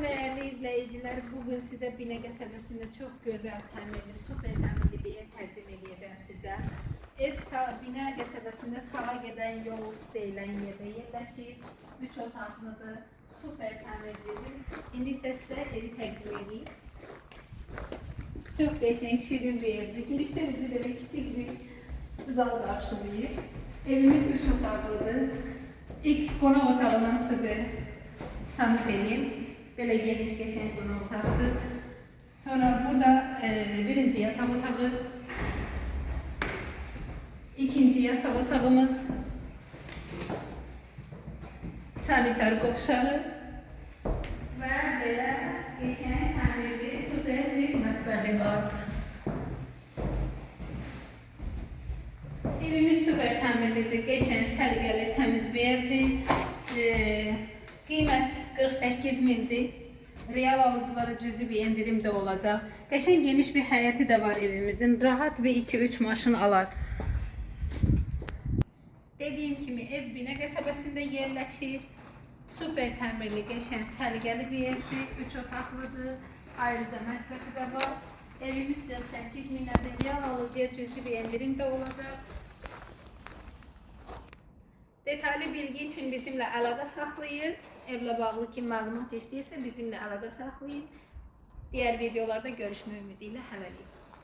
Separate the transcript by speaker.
Speaker 1: değerli izleyiciler, bugün size Bine Qəsəbəsində çok güzel təmirli, süper təmirli bir ev təqdim edeceğim size. Ev Bine Qəsəbəsində sağa giden yol deyilən yerdə yerləşir. 3 otaqlıdır, süper təmirlidir. İndi isə sizə evi təqdim edeyim. Çok değişik, şirin bir evdir. Girişte bizi böyle küçük bir zal karşılıyor. Evimiz 3 otaqlıdır. İlk qonaq otağından sizi tanış edeyim. Böyle geniş geçen qonaq otağıdır. Sonra burada birinci yatak otağı, ikinci yatak otağımız, saniter qovşağı ve böyle geçen təmirli süper bir mətbəxi var. Evimiz süper təmirlidir, geçen səliqəli, təmiz bir evdir. Qiymət 48 mindir. Real alıcılara cüzi bir indirim de olacak. Geçen geniş bir həyəti de var evimizin. Rahat bir 2-3 maşın alar. Dediğim kimi ev Bine Qəsəbəsində yerləşir. Süper təmirli, geçen səliqəli bir evdir. 3 otaqlıdır. Ayrıca mətbəxi de var. Evimiz 48 minədir. Real alıcıya cüzi bir indirim de olacak. Detaylı bilgi için bizimle əlaqə saxlayın. Evlə bağlı kim məlumat istəyirsə bizimlə əlaqə saxlayın. Diğer videolarda görüşmək ümidiyle hələlik.